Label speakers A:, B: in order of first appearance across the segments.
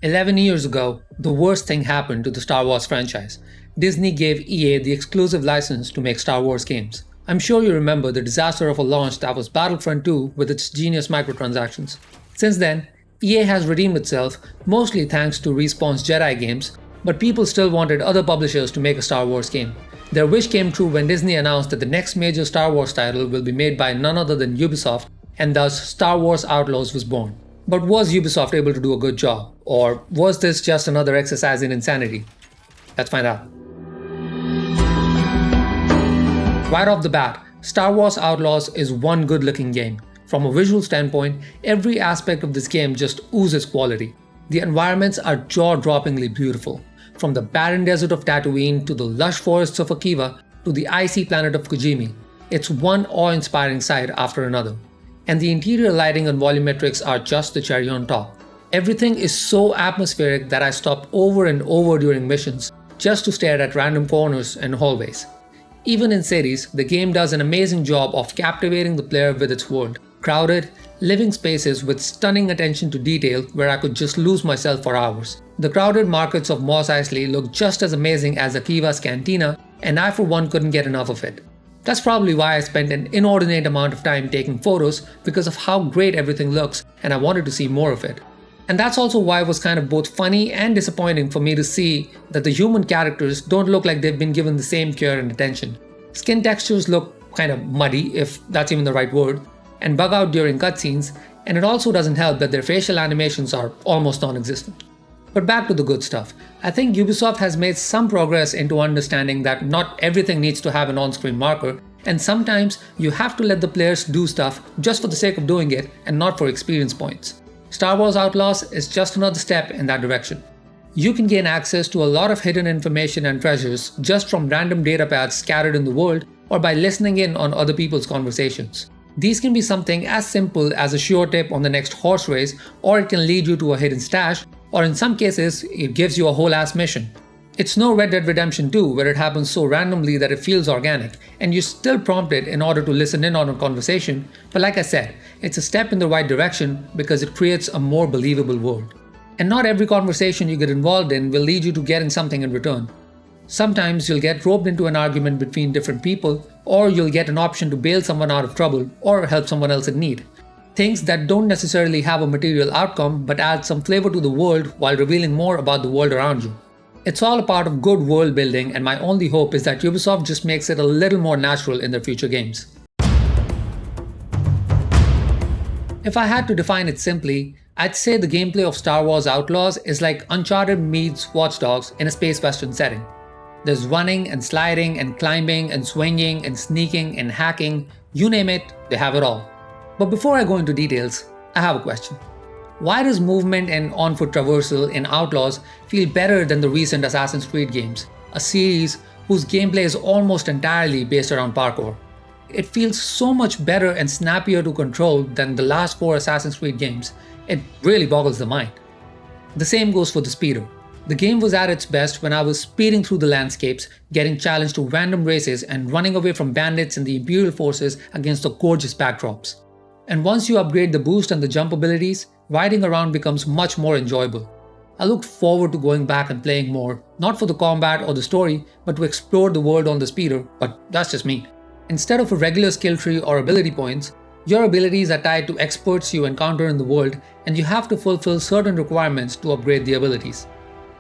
A: 11 years ago, the worst thing happened to the Star Wars franchise. Disney gave EA the exclusive license to make Star Wars games. I'm sure you remember the disaster of a launch that was Battlefront 2 with its genius microtransactions. Since then, EA has redeemed itself, mostly thanks to Respawn's Jedi games, but people still wanted other publishers to make a Star Wars game. Their wish came true when Disney announced that the next major Star Wars title will be made by none other than Ubisoft, and thus Star Wars Outlaws was born. But was Ubisoft able to do a good job? Or was this just another exercise in insanity? Let's find out. Right off the bat, Star Wars Outlaws is one good looking game. From a visual standpoint, every aspect of this game just oozes quality. The environments are jaw-droppingly beautiful. From the barren desert of Tatooine to the lush forests of Akiva to the icy planet of Kojimi, it's one awe-inspiring sight after another. And the interior lighting and volumetrics are just the cherry on top. Everything is so atmospheric that I stopped over and over during missions just to stare at random corners and hallways. Even in cities, the game does an amazing job of captivating the player with its world. Crowded, living spaces with stunning attention to detail where I could just lose myself for hours. The crowded markets of Mos Eisley look just as amazing as Akiva's cantina, and I for one couldn't get enough of it. That's probably why I spent an inordinate amount of time taking photos, because of how great everything looks and I wanted to see more of it. And that's also why it was kind of both funny and disappointing for me to see that the human characters don't look like they've been given the same care and attention. Skin textures look kind of muddy, if that's even the right word, and bug out during cutscenes, and it also doesn't help that their facial animations are almost non-existent. But back to the good stuff. I think Ubisoft has made some progress into understanding that not everything needs to have an on-screen marker, and sometimes you have to let the players do stuff just for the sake of doing it and not for experience points. Star Wars Outlaws is just another step in that direction. You can gain access to a lot of hidden information and treasures just from random data pads scattered in the world or by listening in on other people's conversations. These can be something as simple as a sure tip on the next horse race, or it can lead you to a hidden stash, or in some cases, it gives you a whole ass mission. It's no Red Dead Redemption 2 where it happens so randomly that it feels organic, and you're still prompted in order to listen in on a conversation, but like I said, it's a step in the right direction because it creates a more believable world. And not every conversation you get involved in will lead you to getting something in return. Sometimes you'll get roped into an argument between different people, or you'll get an option to bail someone out of trouble or help someone else in need. Things that don't necessarily have a material outcome but add some flavor to the world while revealing more about the world around you. It's all a part of good world building, and my only hope is that Ubisoft just makes it a little more natural in their future games. If I had to define it simply, I'd say the gameplay of Star Wars Outlaws is like Uncharted meets Watch Dogs in a space western setting. There's running and sliding and climbing and swinging and sneaking and hacking, you name it, they have it all. But before I go into details, I have a question. Why does movement and on-foot traversal in Outlaws feel better than the recent Assassin's Creed games, a series whose gameplay is almost entirely based around parkour? It feels so much better and snappier to control than the last 4 Assassin's Creed games. It really boggles the mind. The same goes for the speeder. The game was at its best when I was speeding through the landscapes, getting challenged to random races and running away from bandits and the Imperial forces against the gorgeous backdrops. And once you upgrade the boost and the jump abilities, riding around becomes much more enjoyable. I look forward to going back and playing more, not for the combat or the story, but to explore the world on the speeder, but that's just me. Instead of a regular skill tree or ability points, your abilities are tied to experts you encounter in the world, and you have to fulfill certain requirements to upgrade the abilities.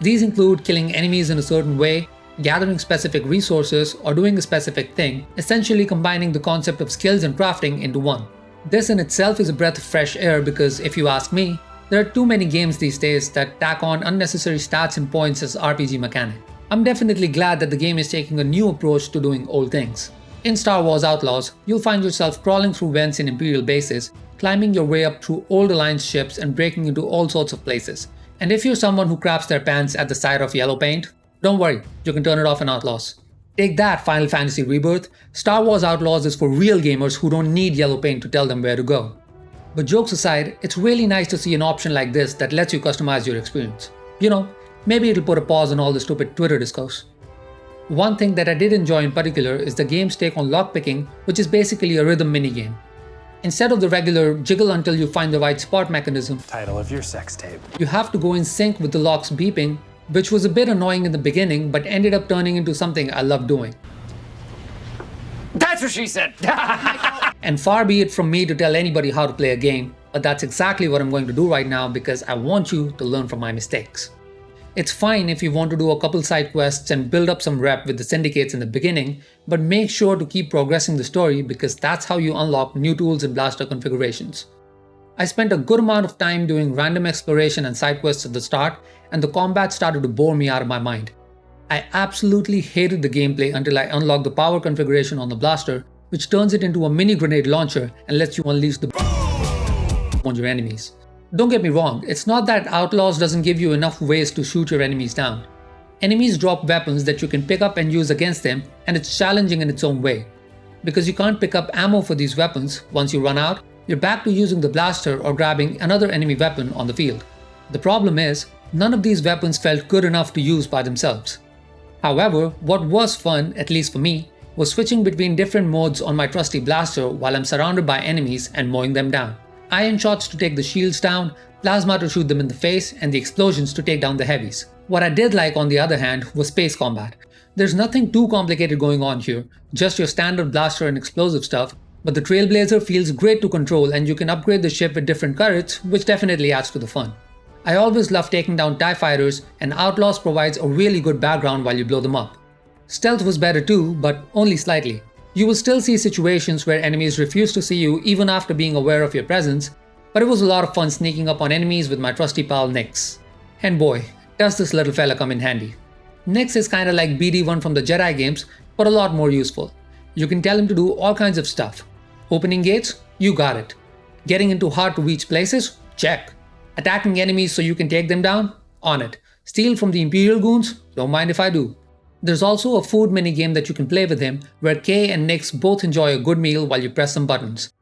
A: These include killing enemies in a certain way, gathering specific resources, or doing a specific thing, essentially combining the concept of skills and crafting into one. This in itself is a breath of fresh air because, if you ask me, there are too many games these days that tack on unnecessary stats and points as RPG mechanic. I'm definitely glad that the game is taking a new approach to doing old things. In Star Wars Outlaws, you'll find yourself crawling through vents in Imperial bases, climbing your way up through old Alliance ships and breaking into all sorts of places. And if you're someone who craps their pants at the sight of yellow paint, don't worry, you can turn it off in Outlaws. Take that, Final Fantasy Rebirth. Star Wars Outlaws is for real gamers who don't need yellow paint to tell them where to go. But jokes aside, it's really nice to see an option like this that lets you customize your experience. You know, maybe it'll put a pause on all the stupid Twitter discourse. One thing that I did enjoy in particular is the game's take on lockpicking, which is basically a rhythm minigame. Instead of the regular jiggle until you find the right spot mechanism,
B: Title of your sex tape.
A: you have to go in sync with the locks beeping, which was a bit annoying in the beginning but ended up turning into something I love doing.
B: That's what she said!
A: And far be it from me to tell anybody how to play a game, but that's exactly what I'm going to do right now because I want you to learn from my mistakes. It's fine if you want to do a couple side quests and build up some rep with the syndicates in the beginning, but make sure to keep progressing the story because that's how you unlock new tools and blaster configurations. I spent a good amount of time doing random exploration and side quests at the start, and the combat started to bore me out of my mind. I absolutely hated the gameplay until I unlocked the power configuration on the blaster, which turns it into a mini grenade launcher and lets you unleash the on your enemies. Don't get me wrong, it's not that Outlaws doesn't give you enough ways to shoot your enemies down. Enemies drop weapons that you can pick up and use against them, and it's challenging in its own way. Because you can't pick up ammo for these weapons, once you run out, you're back to using the blaster or grabbing another enemy weapon on the field. The problem is, none of these weapons felt good enough to use by themselves. However, what was fun, at least for me, was switching between different modes on my trusty blaster while I'm surrounded by enemies and mowing them down. Iron shots to take the shields down, plasma to shoot them in the face, and the explosions to take down the heavies. What I did like on the other hand was space combat. There's nothing too complicated going on here, just your standard blaster and explosive stuff, but the Trailblazer feels great to control and you can upgrade the ship with different turrets, which definitely adds to the fun. I always love taking down TIE fighters, and Outlaws provides a really good background while you blow them up. Stealth was better too, but only slightly. You will still see situations where enemies refuse to see you even after being aware of your presence, but it was a lot of fun sneaking up on enemies with my trusty pal Nyx. And boy, does this little fella come in handy. Nyx is kinda like BD-1 from the Jedi games, but a lot more useful. You can tell him to do all kinds of stuff. Opening gates? You got it. Getting into hard to reach places? Check. Attacking enemies so you can take them down? On it. Steal from the Imperial goons? Don't mind if I do. There's also a food minigame that you can play with him, where Kay and Nyx both enjoy a good meal while you press some buttons.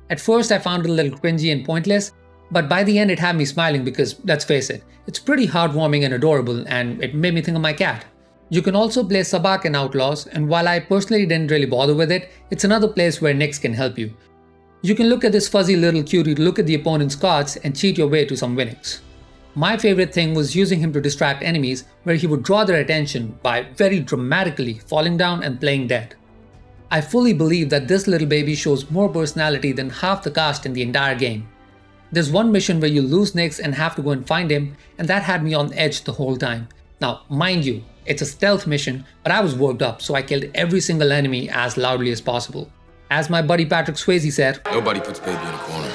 A: At first I found it a little cringy and pointless, but by the end it had me smiling because, let's face it, it's pretty heartwarming and adorable, and it made me think of my cat. You can also play Sabak in Outlaws, and while I personally didn't really bother with it, it's another place where Nyx can help you. You can look at this fuzzy little cutie to look at the opponent's cards and cheat your way to some winnings. My favorite thing was using him to distract enemies, where he would draw their attention by very dramatically falling down and playing dead. I fully believe that this little baby shows more personality than half the cast in the entire game. There's one mission where you lose Nyx and have to go and find him, and that had me on edge the whole time. Now, mind you, it's a stealth mission, but I was worked up, so I killed every single enemy as loudly as possible. As my buddy Patrick Swayze said,
C: "Nobody puts baby in a corner."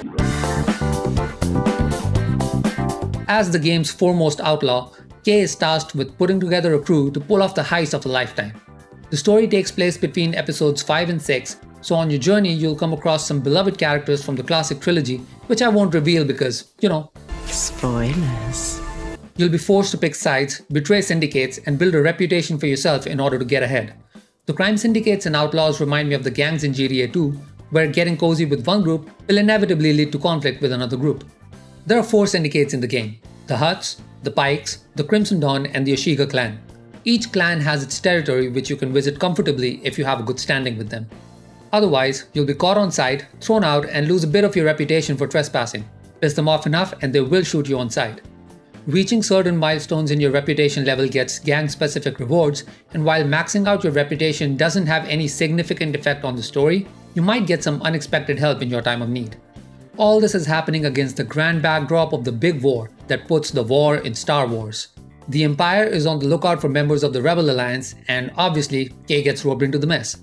A: As the game's foremost outlaw, Kay is tasked with putting together a crew to pull off the heist of a lifetime. The story takes place between episodes 5 and 6, so on your journey you'll come across some beloved characters from the classic trilogy, which I won't reveal because,
D: Spoilers.
A: You'll be forced to pick sides, betray syndicates, and build a reputation for yourself in order to get ahead. The crime syndicates and outlaws remind me of the gangs in GTA 2, where getting cozy with one group will inevitably lead to conflict with another group. There are 4 syndicates in the game: the Hutts, the Pikes, the Crimson Dawn, and the Ashiga clan. Each clan has its territory which you can visit comfortably if you have a good standing with them. Otherwise, you'll be caught on sight, thrown out, and lose a bit of your reputation for trespassing. Piss them off enough and they will shoot you on sight. Reaching certain milestones in your reputation level gets gang-specific rewards, and while maxing out your reputation doesn't have any significant effect on the story, you might get some unexpected help in your time of need. All this is happening against the grand backdrop of the big war that puts the war in Star Wars. The Empire is on the lookout for members of the Rebel Alliance, and obviously, Kay gets roped into the mess.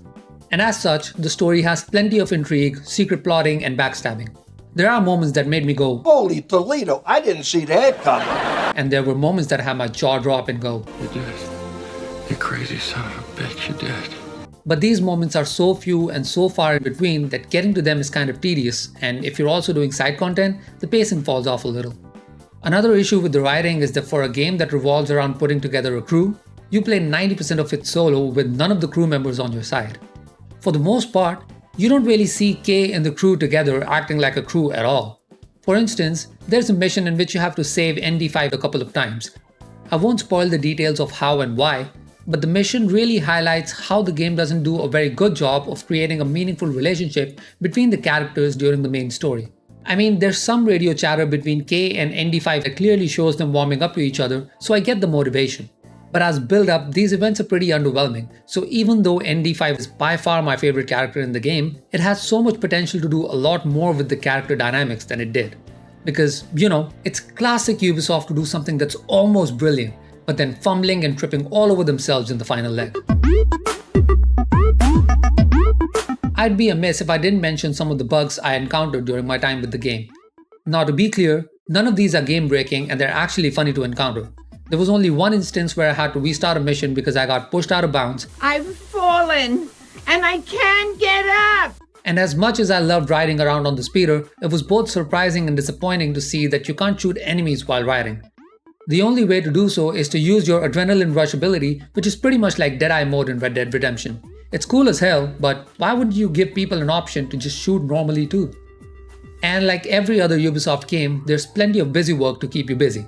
A: And as such, the story has plenty of intrigue, secret plotting, and backstabbing. There are moments that made me go,
E: "Holy Toledo, I didn't see that coming."
A: And there were moments that had my jaw drop and go,
C: You did. You crazy son of a bitch, you did.
A: But these moments are so few and so far in between that getting to them is kind of tedious, and if you're also doing side content, the pacing falls off a little. Another issue with the writing is that for a game that revolves around putting together a crew, you play 90% of it solo with none of the crew members on your side. For the most part, you don't really see Kay and the crew together acting like a crew at all. For instance, there's a mission in which you have to save ND5 a couple of times. I won't spoil the details of how and why, but the mission really highlights how the game doesn't do a very good job of creating a meaningful relationship between the characters during the main story. I mean, there's some radio chatter between K and ND5 that clearly shows them warming up to each other, so I get the motivation. But as build up, these events are pretty underwhelming, so even though ND5 is by far my favorite character in the game, it has so much potential to do a lot more with the character dynamics than it did. Because, it's classic Ubisoft to do something that's almost brilliant, but then fumbling and tripping all over themselves in the final leg. I'd be amiss if I didn't mention some of the bugs I encountered during my time with the game. Now to be clear, none of these are game breaking and they're actually funny to encounter. There was only one instance where I had to restart a mission because I got pushed out of bounds.
B: I've fallen and I can't get up!
A: And as much as I loved riding around on the speeder, it was both surprising and disappointing to see that you can't shoot enemies while riding. The only way to do so is to use your adrenaline rush ability, which is pretty much like Deadeye mode in Red Dead Redemption. It's cool as hell, but why wouldn't you give people an option to just shoot normally too? And like every other Ubisoft game, there's plenty of busy work to keep you busy.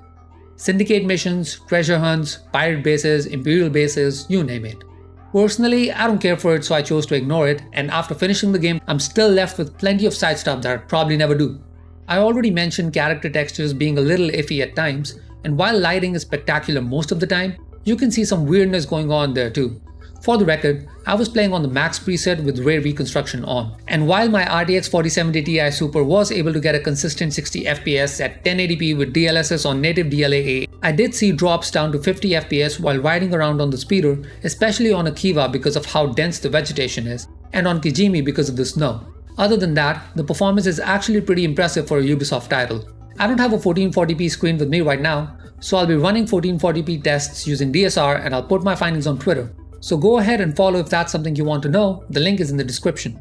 A: Syndicate missions, treasure hunts, pirate bases, imperial bases, you name it. Personally, I don't care for it, so I chose to ignore it, and after finishing the game, I'm still left with plenty of side stuff that I'd probably never do. I already mentioned character textures being a little iffy at times, and while lighting is spectacular most of the time, you can see some weirdness going on there too. For the record, I was playing on the max preset with ray reconstruction on, and while my RTX 4070 Ti Super was able to get a consistent 60 FPS at 1080p with DLSS on native DLAA, I did see drops down to 50 FPS while riding around on the speeder, especially on Akiva because of how dense the vegetation is, and on Kijimi because of the snow. Other than that, the performance is actually pretty impressive for a Ubisoft title. I don't have a 1440p screen with me right now, so I'll be running 1440p tests using DSR and I'll put my findings on Twitter. So go ahead and follow if that's something you want to know, the link is in the description.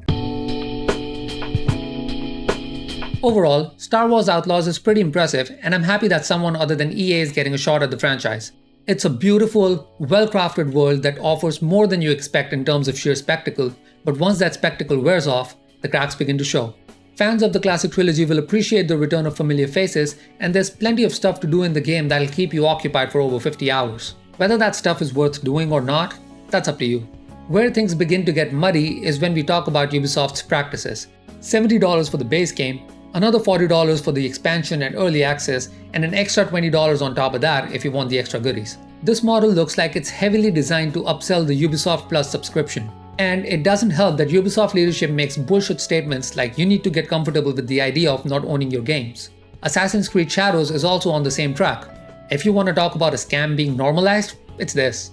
A: Overall, Star Wars Outlaws is pretty impressive and I'm happy that someone other than EA is getting a shot at the franchise. It's a beautiful, well-crafted world that offers more than you expect in terms of sheer spectacle, but once that spectacle wears off, the cracks begin to show. Fans of the classic trilogy will appreciate the return of familiar faces, and there's plenty of stuff to do in the game that'll keep you occupied for over 50 hours. Whether that stuff is worth doing or not, that's up to you. Where things begin to get muddy is when we talk about Ubisoft's practices. $70 for the base game, another $40 for the expansion and early access, and an extra $20 on top of that if you want the extra goodies. This model looks like it's heavily designed to upsell the Ubisoft Plus subscription. And it doesn't help that Ubisoft leadership makes bullshit statements like you need to get comfortable with the idea of not owning your games. Assassin's Creed Shadows is also on the same track. If you want to talk about a scam being normalized, it's this.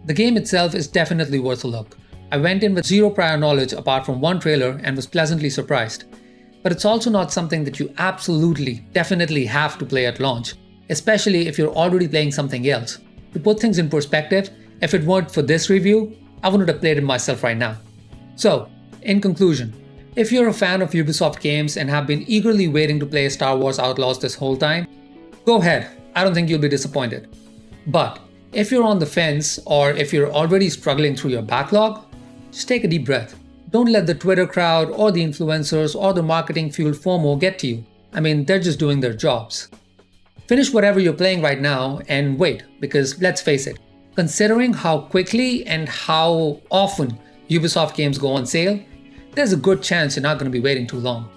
A: The game itself is definitely worth a look. I went in with zero prior knowledge apart from one trailer and was pleasantly surprised. But it's also not something that you absolutely, definitely have to play at launch, especially if you're already playing something else. To put things in perspective, if it weren't for this review, I wouldn't have played it myself right now. So, in conclusion, if you're a fan of Ubisoft games and have been eagerly waiting to play Star Wars Outlaws this whole time, go ahead, I don't think you'll be disappointed. But if you're on the fence or if you're already struggling through your backlog, just take a deep breath. Don't let the Twitter crowd or the influencers or the marketing-fueled FOMO get to you. I mean, they're just doing their jobs. Finish whatever you're playing right now and wait, because let's face it, considering how quickly and how often Ubisoft games go on sale, there's a good chance you're not going to be waiting too long.